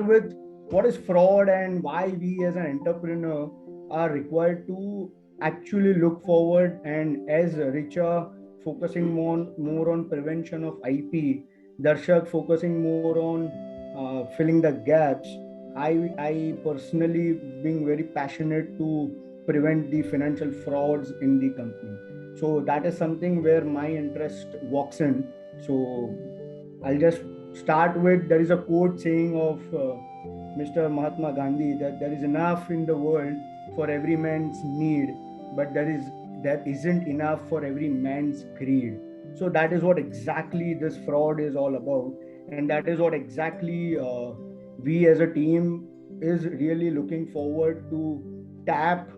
start with what is fraud and why we as an entrepreneur are required to actually look forward, and as Richa focusing more on prevention of IP, Darshak focusing more on filling the gaps. I personally being very passionate to prevent the financial frauds in the company. So that is something where my interest walks in. So I'll just start with, there is a quote saying of Mr. Mahatma Gandhi that there is enough in the world for every man's need, but there isn't enough for every man's greed. So that is what exactly this fraud is all about, and that is what exactly we as a team is really looking forward to tap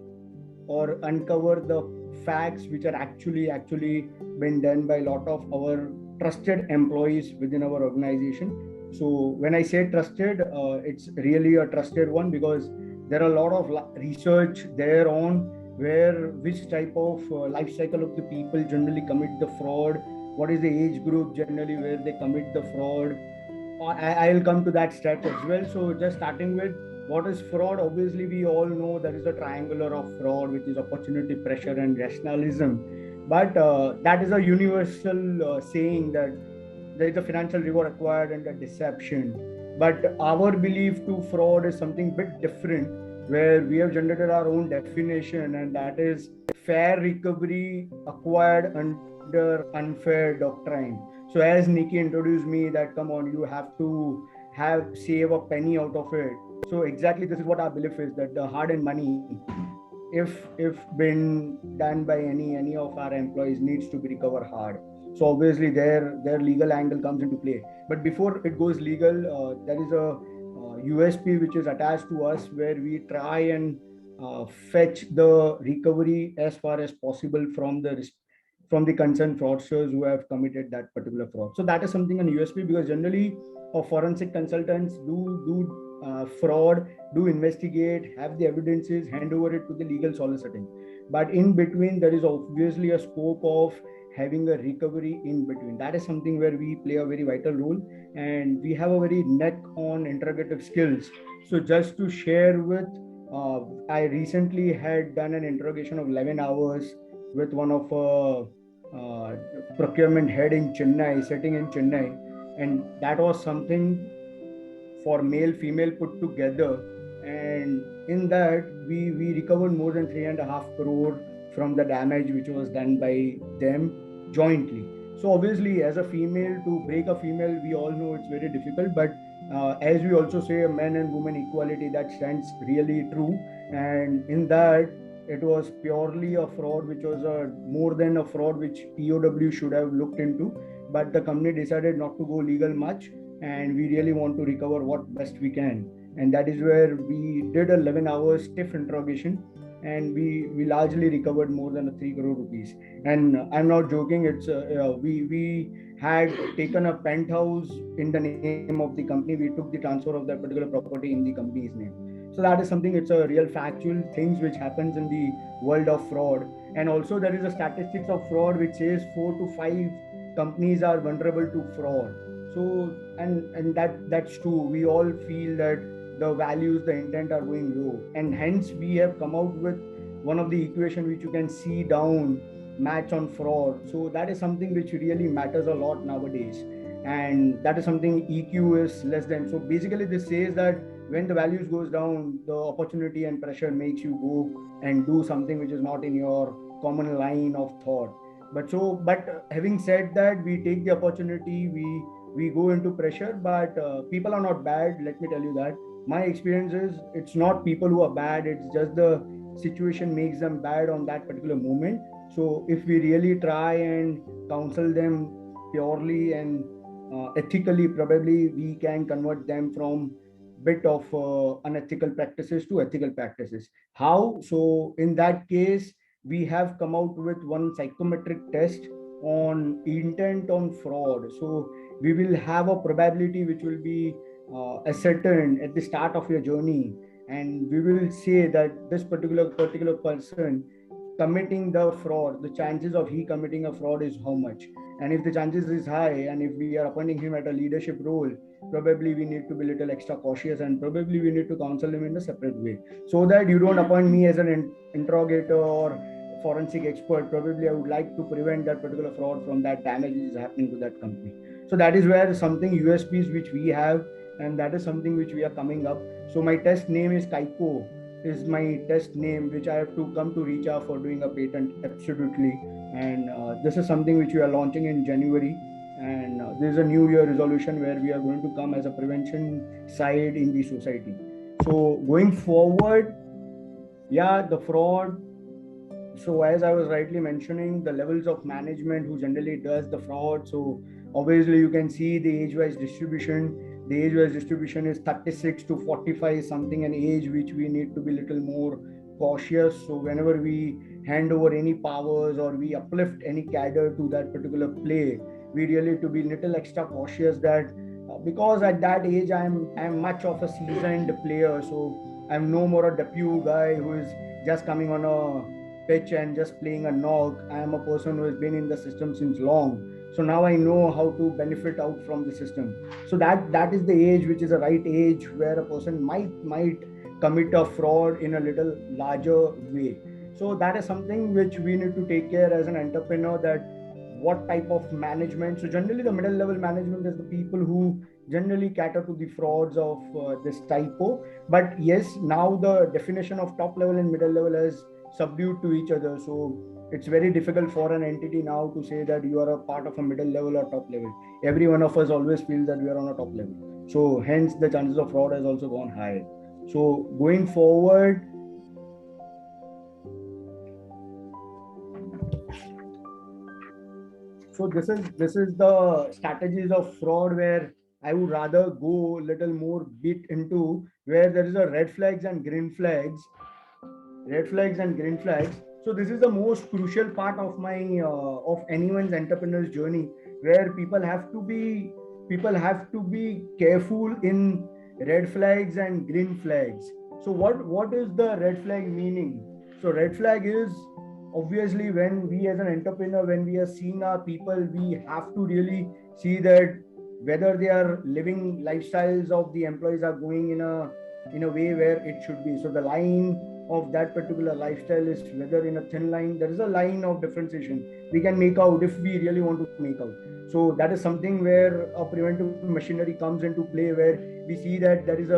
or uncover the facts which are actually been done by a lot of our trusted employees within our organization. So when I say trusted, it's really a trusted one, because there are a lot of research there on where which type of life cycle of the people generally commit the fraud, what is the age group generally where they commit the fraud. I'll come to that stretch as well. So just starting with what is fraud, obviously we all know there is a triangular of fraud, which is opportunity, pressure, and rationalism. But that is a universal saying that there is a financial reward acquired and a deception. But our belief to fraud is something bit different, where we have generated our own definition, and that is fair recovery acquired under unfair doctrine. So as Nikki introduced me, that come on, you have to have save a penny out of it. So exactly this is what our belief is, that the hard earned money, if been done by any of our employees, needs to be recovered hard. So obviously their legal angle comes into play. But before it goes legal, there is a USP which is attached to us, where we try and fetch the recovery as far as possible from the concerned fraudsters who have committed that particular fraud. So that is something on USP, because generally forensic consultants do fraud, do investigate, have the evidences, hand over it to the legal soliciting. But in between, there is obviously a scope of having a recovery in between. That is something where we play a very vital role, and we have a very neck on interrogative skills. So just to share with, I recently had done an interrogation of 11 hours with one of procurement head in Chennai, sitting in Chennai, and that was something for male female put together. And in that we recovered more than 3.5 crore from the damage which was done by them jointly. So obviously as a female, to break a female, we all know it's very difficult, but as we also say, men and women equality, that stands really true. And in that, it was purely a fraud which was more than a fraud which POW should have looked into, but the company decided not to go legal much, and we really want to recover what best we can. And that is where we did 11 hours stiff interrogation, and we largely recovered more than 3 crore rupees. And I'm not joking, it's we had taken a penthouse in the name of the company. We took the transfer of that particular property in the company's name. So that is something, it's a real factual things which happens in the world of fraud. And also there is a statistics of fraud which says 4 to 5 companies are vulnerable to fraud. So and that's true. We all feel that the values, the intent are going low, and hence we have come out with one of the equation which you can see down, match on fraud. So that is something which really matters a lot nowadays, and that is something EQ is less than. So basically this says that when the values goes down, the opportunity and pressure makes you go and do something which is not in your common line of thought. But having said that, we take the opportunity, we go into pressure. But people are not bad, let me tell you that. My experience is, it's not people who are bad, it's just the situation makes them bad on that particular moment. So if we really try and counsel them purely and ethically, probably we can convert them from bit of unethical practices to ethical practices. How? So in that case, we have come out with one psychometric test on intent on fraud. So we will have a probability which will be ascertained at the start of your journey, and we will say that this particular person committing the fraud, the chances of he committing a fraud is how much. And if the chances is high, and if we are appointing him at a leadership role, probably we need to be a little extra cautious, and probably we need to counsel him in a separate way, so that you don't appoint me as an interrogator or forensic expert. Probably I would like to prevent that particular fraud from that damage which is happening to that company. So that is where something USPs which we have, and that is something which we are coming up. So my test name is Kaiko, is my test name, which I have to come to reach out for doing a patent, absolutely. And this is something which we are launching in January. And this is a new year resolution where we are going to come as a prevention side in the society. So going forward, yeah, the fraud. So as I was rightly mentioning, the levels of management who generally does the fraud. So obviously you can see the age-wise distribution. The age-wise distribution is 36 to 45, something an age which we need to be little more cautious. So whenever we hand over any powers or we uplift any cadre to that particular play, we really to be little extra cautious that because at that age I'm much of a seasoned player. So I'm no more a debut guy who is just coming on a pitch and just playing a knock. I am a person who has been in the system since long. So now I know how to benefit out from the system. So that is the age which is a right age where a person might commit a fraud in a little larger way. So that is something which we need to take care as an entrepreneur, that what type of management. So generally the middle level management is the people who generally cater to the frauds of this typo. But yes, now the definition of top level and middle level has subdued to each other. So it's very difficult for an entity now to say that you are a part of a middle level or top level. Every one of us always feels that we are on a top level. So hence the chances of fraud has also gone higher. So going forward, so this is the strategies of fraud where I would rather go a little more bit into where there is a red flags and green flags, red flags and green flags. So this is the most crucial part of my of anyone's entrepreneur's journey, where people have to be careful in red flags and green flags. So what is the red flag meaning? So red flag is obviously when we as an entrepreneur, when we are seeing our people, we have to really see that whether they are living lifestyles of the employees are going in a way where it should be. So the line of that particular lifestyle is whether in a thin line, there is a line of differentiation we can make out if we really want to make out. So that is something where a preventive machinery comes into play, where we see that there is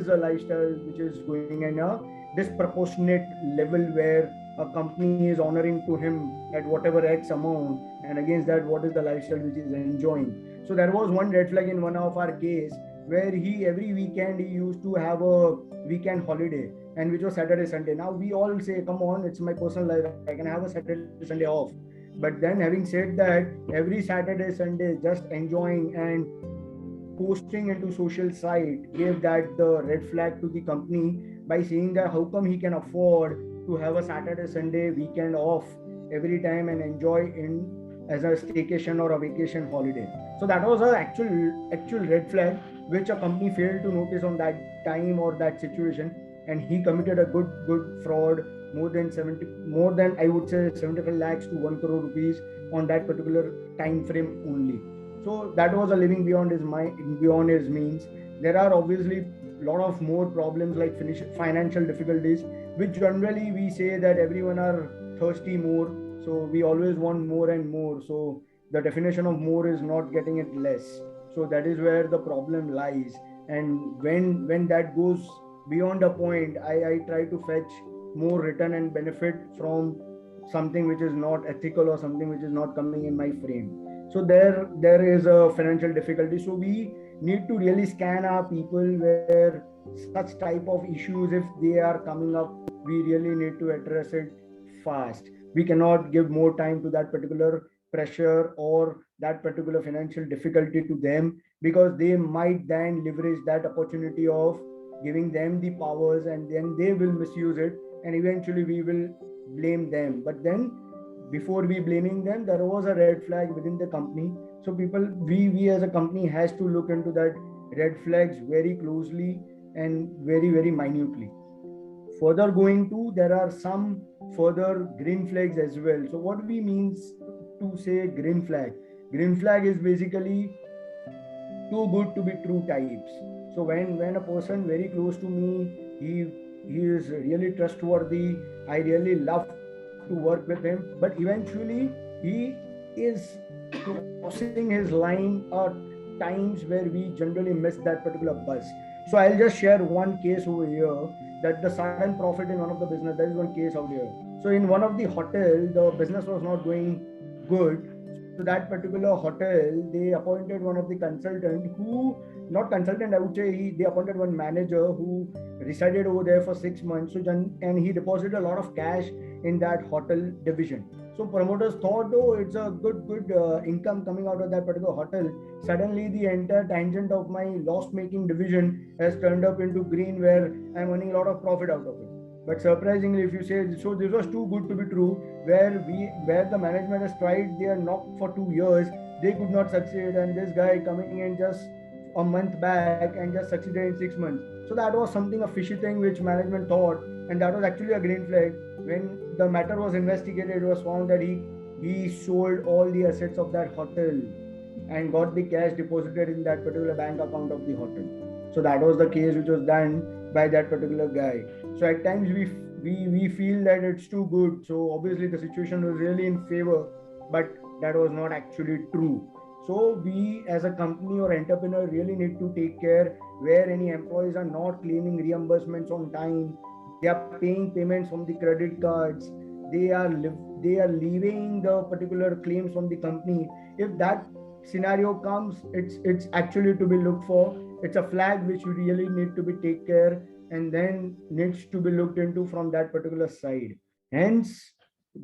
a lifestyle which is going in a disproportionate level, where a company is honoring to him at whatever X amount, and against that what is the lifestyle which is enjoying. So there was one red flag in one of our case where he every weekend he used to have a weekend holiday, and which was Saturday, Sunday. Now we all say, come on, it's my personal life, I can have a Saturday, Sunday off. But then having said that, every Saturday, Sunday just enjoying and posting into social site gave that the red flag to the company, by saying that how come he can afford to have a Saturday, Sunday weekend off every time and enjoy in as a staycation or a vacation holiday. So that was a actual red flag which a company failed to notice on that time or that situation, and he committed a good fraud, more than I would say 75 lakhs to 1 crore rupees on that particular time frame only. So that was a living beyond his mind, beyond his means. There are obviously a lot of more problems like financial difficulties, which generally we say that everyone are thirsty more. So we always want more and more. So the definition of more is not getting it less. So that is where the problem lies. And when that goes beyond a point, I try to fetch more return and benefit from something which is not ethical or something which is not coming in my frame. So there is a financial difficulty. So we need to really scan our people where such type of issues, if they are coming up, we really need to address it fast. We cannot give more time to that particular pressure or that particular financial difficulty to them, because they might then leverage that opportunity of giving them the powers, and then they will misuse it, and eventually we will blame them. But then before we blaming them, there was a red flag within the company. So people, we as a company has to look into that red flags very closely and very minutely. Further going to, there are some further green flags as well. So what we means to say green flag? Green flag is basically too good to be true types. So when a person very close to me, he is really trustworthy, I really love to work with him, but eventually he is crossing his line at times where we generally miss that particular buzz. So I'll just share one case over here, that the sudden profit in one of the business, there is one case out here. So in one of the hotel, the business was not going good. So that particular hotel, they appointed one of the consultant who, not consultant, I would say, they appointed one manager who resided over there for 6 months. So and he deposited a lot of cash in that hotel division. So promoters thought, oh, it's a good income coming out of that particular hotel. Suddenly, the entire tangent of my loss-making division has turned up into green, where I'm earning a lot of profit out of it. But surprisingly, if you say so, this was too good to be true. Where the management has tried their knock for 2 years, they could not succeed, and this guy coming in just a month back and just succeeded in 6 months. So that was something, a fishy thing which management thought, and that was actually a green flag. When the matter was investigated, it was found that he sold all the assets of that hotel and got the cash deposited in that particular bank account of the hotel. So that was the case which was done by that particular guy. So at times we feel that it's too good. So obviously the situation was really in favor, but that was not actually true. So we as a company or entrepreneur really need to take care where any employees are not claiming reimbursements on time. They are paying payments from the credit cards. They are leaving the particular claims from the company. If that scenario comes, it's actually to be looked for. It's a flag which you really need to be take care, and then needs to be looked into from that particular side. Hence,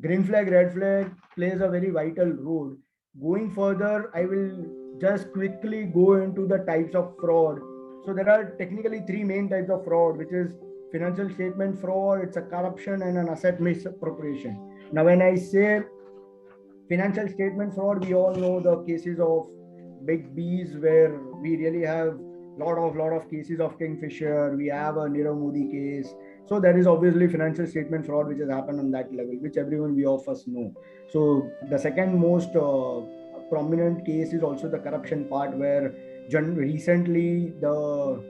green flag, red flag plays a very vital role. Going further, I will just quickly go into the types of fraud. So there are technically three main types of fraud, which is financial statement fraud, it's a corruption, and an asset misappropriation. Now, when I say financial statement fraud, we all know the cases of big B's, where we really have lot of cases of Kingfisher. We have a Nirav Modi case. So there is obviously financial statement fraud which has happened on that level, which everyone we of us know. So the second most prominent case is also the corruption part, where recently the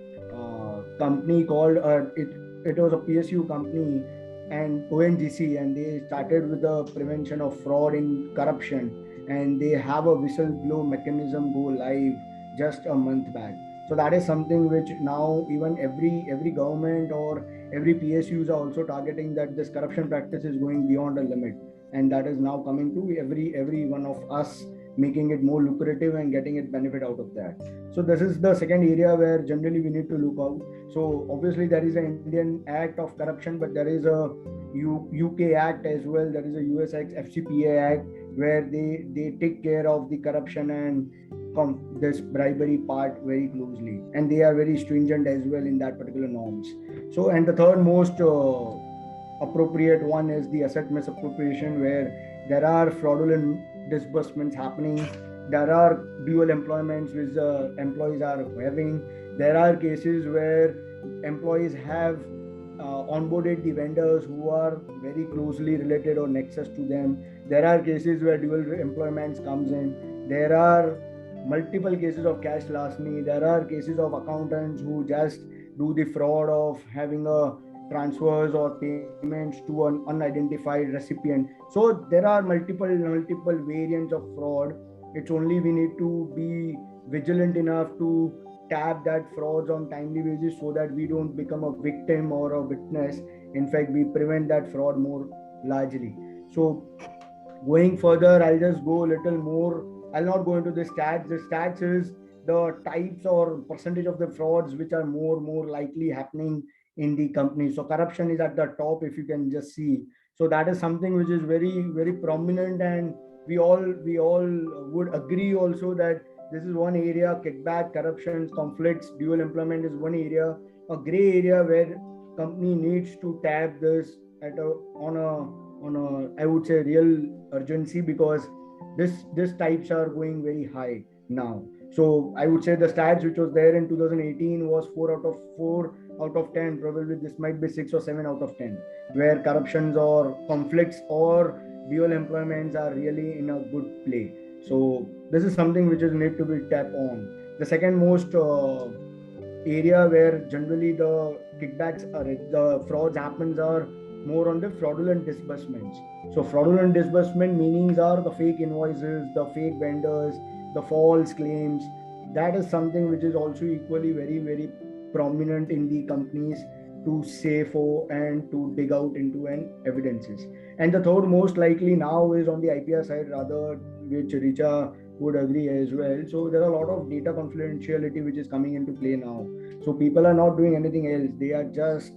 company called it was a PSU company and ONGC, and they started with the prevention of fraud in corruption, and they have a whistleblow mechanism go live just a month back. So that is something which now even every government or every PSUs are also targeting, that this corruption practice is going beyond a limit, and that is now coming to every one of us, making it more lucrative and getting it benefit out of that. So this is the second area where generally we need to look out. So obviously there is an Indian Act of Corruption, but there is a UK Act as well. There is a US Act, FCPA Act, where they take care of the corruption and this bribery part very closely, and they are very stringent as well in that particular norms. So, and the third most appropriate one is the asset misappropriation, where there are fraudulent disbursements happening. There are dual employments which employees are having. There are cases where employees have onboarded the vendors who are very closely related or nexus to them. There are cases where dual employments comes in. There are multiple cases of cash larceny. There are cases of accountants who just do the fraud of having a transfers or payments to an unidentified recipient. So there are multiple variants of fraud. It's only we need to be vigilant enough to tap that frauds on timely basis, so that we don't become a victim or a witness. In fact, we prevent that fraud more largely. So going further, I'll just go a little more. I'll not go into the stats. The stats is the types or percentage of the frauds which are more likely happening in the company. So corruption is at the top, if you can just see. So that is something which is very prominent, and we all would agree also that this is one area. Kickback, corruptions, conflicts, dual employment is one area, a gray area where company needs to tap this at a on a I would say real urgency, because this types are going very high now. So I would say the stats which was there in 2018 was 4 out of 10. Probably this might be 6 or 7 out of 10, where corruptions or conflicts or dual employments are really in a good play. So this is something which is need to be tapped on. The second most area where generally the kickbacks are, the frauds happens are more on the fraudulent disbursements. So fraudulent disbursement meanings are the fake invoices, the fake vendors, the false claims. That is something which is also equally very prominent in the companies to say for and to dig out into an evidences. And the third most likely now is on the IPR side, rather, which Richa would agree as well. So there are a lot of data confidentiality which is coming into play now. So people are not doing anything else. They are just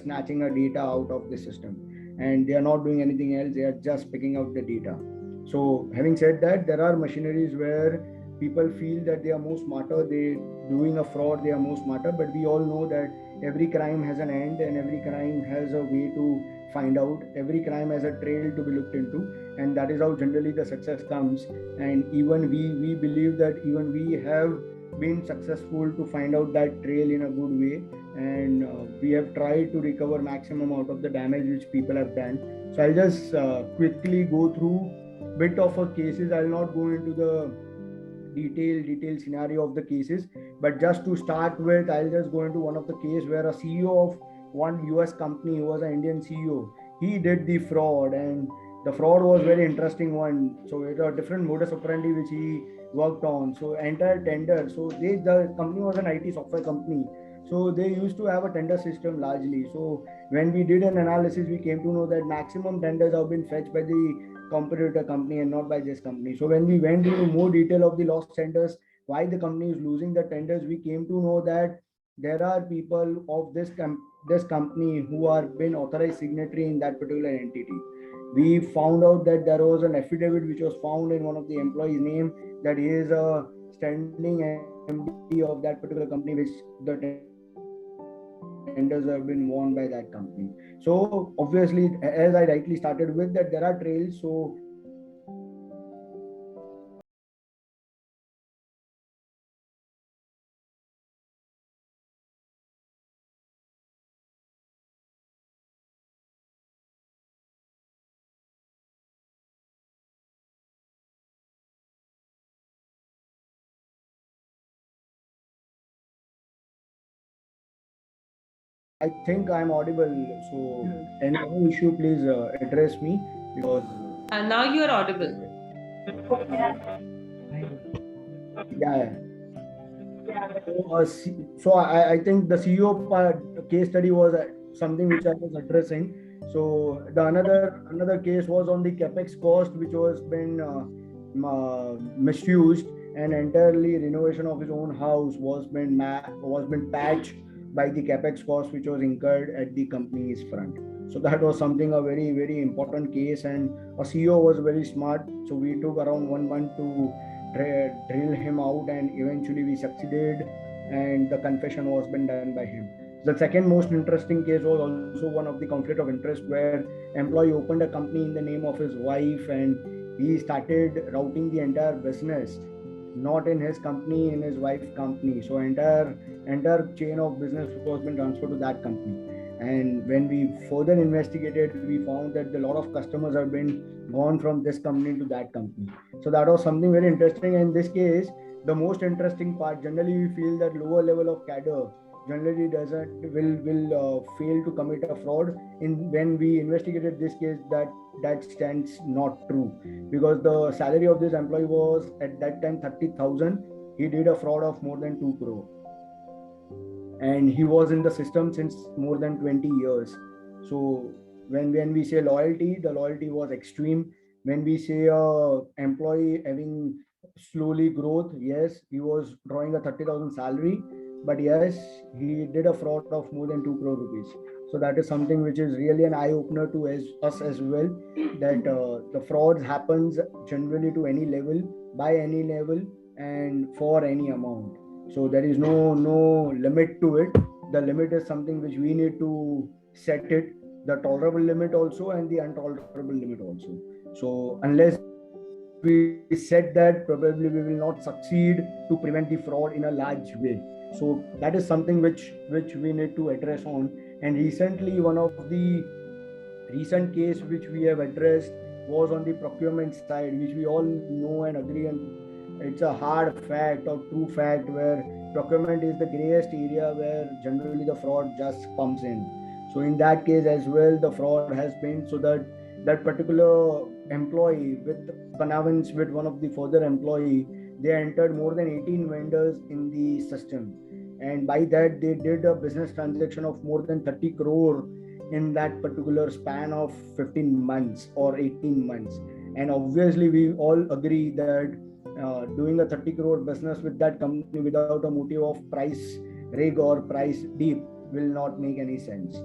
snatching a data out of the system, and they are not doing anything else. They are just picking out the data. So having said that, there are machineries where people feel that they are more smarter. They doing a fraud. They are more smarter. But we all know that every crime has an end, and every crime has a way to find out. Every crime has a trail to be looked into, and that is how generally the success comes. And even we believe that even we have been successful to find out that trail in a good way, and we have tried to recover maximum out of the damage which people have done. So I'll just quickly go through bit of a cases. I'll not go into the detailed scenario of the cases, but just to start with, I'll just go into one of the case where a CEO of one US company, who was an Indian CEO, he did the fraud, and the fraud was very interesting one. So it was a different modus operandi which he worked on. So entire tender, so the company was an IT software company, so they used to have a tender system largely. So when we did an analysis, we came to know that maximum tenders have been fetched by the competitor company and not by this company. So when we went into more detail of the lost tenders, why the company is losing the tenders, we came to know that there are people of this company who are been authorized signatory in that particular entity. We found out that there was an affidavit which was found in one of the employees' name, that he is a standing MD of that particular company, which the tenders have been won by that company. So obviously, as I rightly started with, that there are trails. So when we went into more detail of the analysis, we came to know that there are people who are been authorized signatory in that particular entity. So we found out that there was an affidavit which was found in one of the employees' name, that he is a standing MD of that particular company, which the tenders have been won by that company. So that is something which is really interesting. And when we said that I think I'm audible. So any issue, please address me, because Now you are audible. yeah. So I think the CEO case study was something which I was addressing. So the another case was on the capex cost, which was been misused, and entirely renovation of his own house was been patched by the capex cost which was incurred at the company's front. So that was something a very important case, and a CEO was very smart. So we took around 1 month to drill him out, and eventually we succeeded, and the confession was been done by him. The second most interesting case was also one of the conflict of interest, where employee opened a company in the name of his wife, and he started routing the entire business not in his company, in his wife's company. So entire chain of business was been transferred to that company. And when we further investigated, we found that a lot of customers have been gone from this company to that company. So that was something very interesting. In this case, the most interesting part, generally we feel that lower level of cadre generally doesn't will fail to commit a fraud. In when we investigated this case, that stands not true, because the salary of this employee was at that time 30,000. He did a fraud of more than 2 crore, and he was in the system since more than 20 years. So when we say loyalty, the loyalty was extreme. When we say employee having slowly growth, yes, he was drawing a 30,000 salary, but yes, he did a fraud of more than 2 crore rupees. So that is something which is really an eye opener to us as well, that the frauds happens generally to any level, by any level, and for any amount. So there is no limit to it. The limit is something which we need to set it, the tolerable limit also and the intolerable limit also. So unless we set that, probably we will not succeed to prevent the fraud in a large way. So that is something which we need to address on. And recently, one of the recent case which we have addressed was on the procurement side, which we all know and agree, and it's a hard fact or true fact where procurement is the grayest area where generally the fraud just comes in. So in that case as well, the fraud has been so that that particular employee with connivance with one of the further employee, they entered more than 18 vendors in the system, and by that they did a business transaction of more than 30 crore in that particular span of 15 months or 18 months. And obviously we all agree that doing a 30 crore business with that company without a motive of price rig or price deep will not make any sense.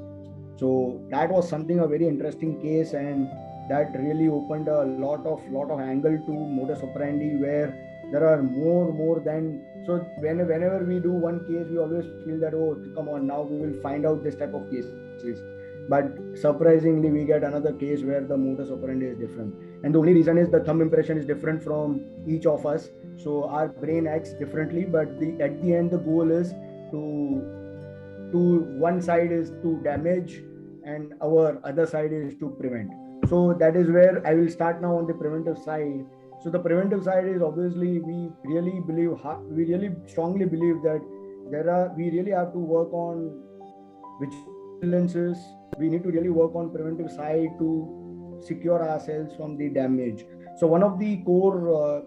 So that was something a very interesting case, and that really opened a lot of angle to modus operandi, where there are more than. So whenever we do one case, we always feel that, oh, come on, now we will find out this type of cases. But surprisingly, we get another case where the modus operandi is different, and the only reason is the thumb impression is different from each of us. So our brain acts differently, but at the end the goal is to one side is to damage and our other side is to prevent. So that is where I will start now on the preventive side. So the preventive side is obviously we really strongly believe that we really have to work on vigilances. We need to really work on preventive side to secure ourselves from the damage. So one of the core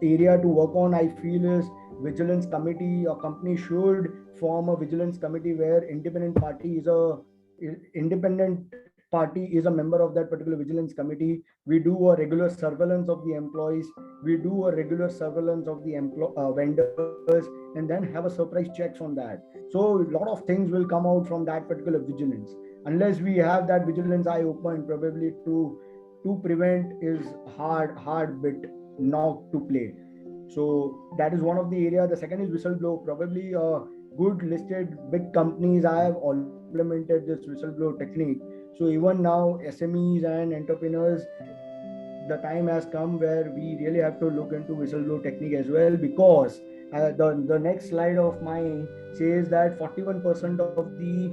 area to work on, I feel, is vigilance committee. A company should form a vigilance committee where independent party is a member of that particular vigilance committee. We do a regular surveillance of the employees, we do a regular surveillance of the vendors, and then have a surprise checks on that. So a lot of things will come out from that particular vigilance. Unless we have that vigilance eye open, probably to prevent is hard bit not to play. So that is one of the area. The second is whistleblow. Probably good listed big companies have all implemented this whistleblow technique. So even now, SMEs and entrepreneurs, the time has come where we really have to look into whistleblow technique as well, because the next slide of mine says that 41% of the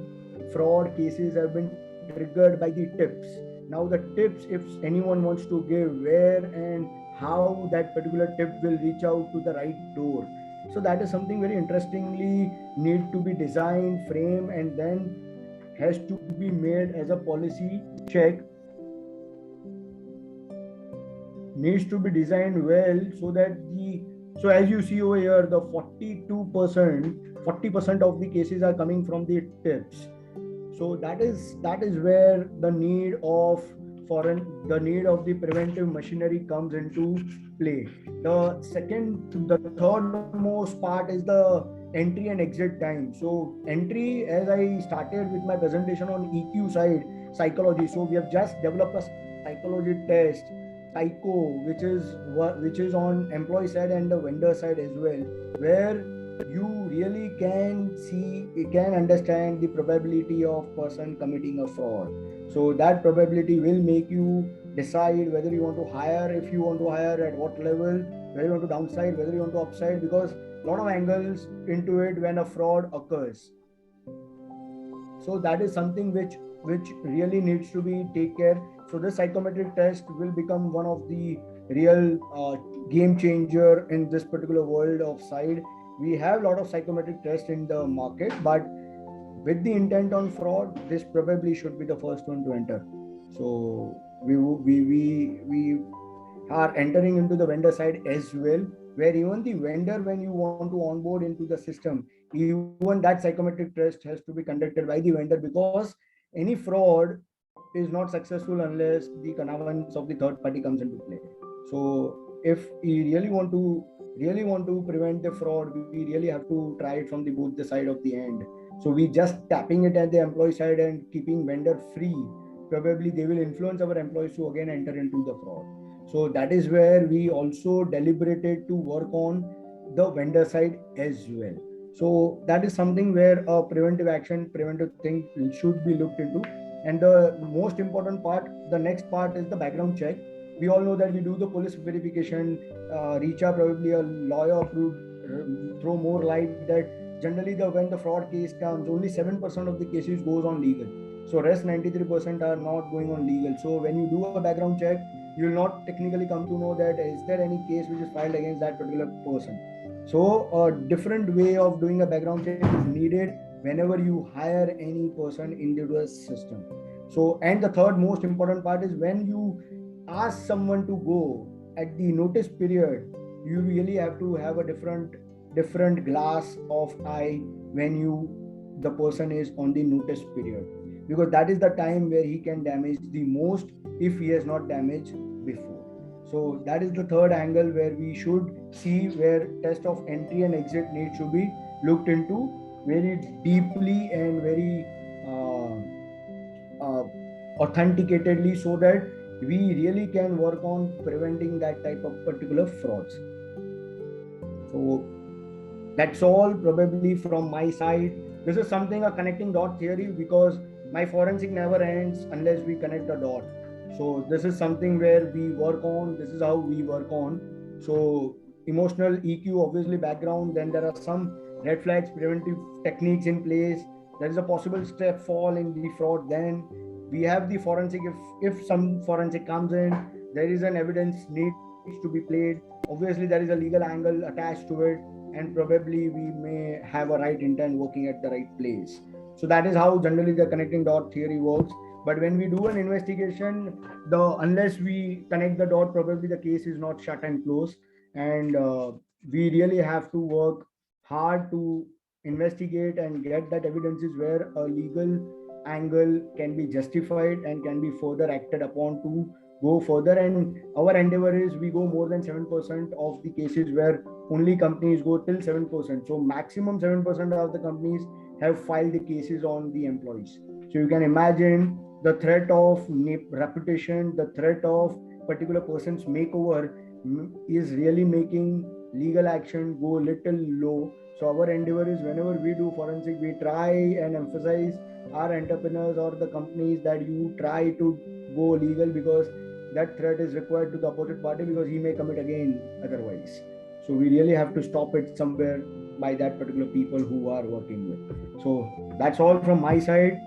fraud cases have been triggered by the tips. Now the tips, if anyone wants to give where and how that particular tip will reach out to the right door. So that is something very interestingly need to be designed, framed, and then has to be made as a policy check, needs to be designed well, so that so as you see over here, the 40% of the cases are coming from the tips. So that is where the need of the preventive machinery comes into play. The third most part is the entry and exit time. So entry, as I started with my presentation on EQ side, psychology. So we have just developed a psychology test, psycho, which is on employee side and the vendor side as well, where you really can understand the probability of person committing a fraud. So that probability will make you decide whether you want to hire, if you want to hire, at what level, whether you want to downside, whether you want to upside, because a lot of angles into it when a fraud occurs. So that is something which really needs to be take care. So the psychometric test will become one of the real game changer in this particular world of side. We have a lot of psychometric tests in the market, but with the intent on fraud, this probably should be the first one to enter. So we are entering into the vendor side as well, where even the vendor, when you want to onboard into the system, even that psychometric test has to be conducted by the vendor, because any fraud is not successful unless the connivance of the third party comes into play. So if we really want to prevent the fraud, we really have to try it from the both the side of the end. So we just tapping it at the employee side and keeping vendor free, probably they will influence our employees to again enter into the fraud. So that is where we also deliberated to work on the vendor side as well. So that is something where a preventive thing should be looked into. And the most important part, the next part, is the background check. We all know that we do the police verification. Richa, probably a lawyer, would throw more light that generally when the fraud case comes, only 7% of the cases goes on legal. So rest 93% are not going on legal. So when you do a background check, you will not technically come to know that is there any case which is filed against that particular person. So a different way of doing a background check is needed whenever you hire any person into the system. So, and the third most important part is when you ask someone to go at the notice period, you really have to have a different glass of eye when you the person is on the notice period, because that is the time where he can damage the most if he has not damaged before. So that is the third angle where we should see where test of entry and exit needs to be looked into very deeply and very uh, authenticatedly, so that we really can work on preventing that type of particular frauds. So that's all probably from my side. This is something a connecting dot theory, because my forensic never ends unless we connect the dot. So this is something where we work on, this is how we work on. So emotional EQ, obviously background, then there are some red flags, preventive techniques in place. There is a possible step fall in the fraud. Then we have the forensic. If some forensic comes in, there is an evidence needs to be played. Obviously there is a legal angle attached to it, and probably we may have a right intent working at the right place. So that is how generally the connecting dot theory works. But when we do an investigation, the unless we connect the dot, probably the case is not shut and closed. And we really have to work hard to investigate and get that evidences where a legal angle can be justified and can be further acted upon to go further. And our endeavor is we go more than 7% of the cases where only companies go till 7%. So maximum 7% of the companies have filed the cases on the employees. So you can imagine the threat of reputation, the threat of particular person's makeover is really making legal action go little low. So our endeavor is whenever we do forensic, we try and emphasize our entrepreneurs or the companies that you try to go legal, because that threat is required to the opposite party, because he may commit again otherwise. So we really have to stop it somewhere by that particular people who are working with. So that's all from my side.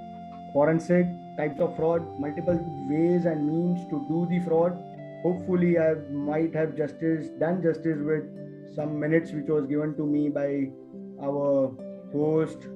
Forensic types of fraud, multiple ways and means to do the fraud. Hopefully I might have done justice with some minutes which was given to me by our host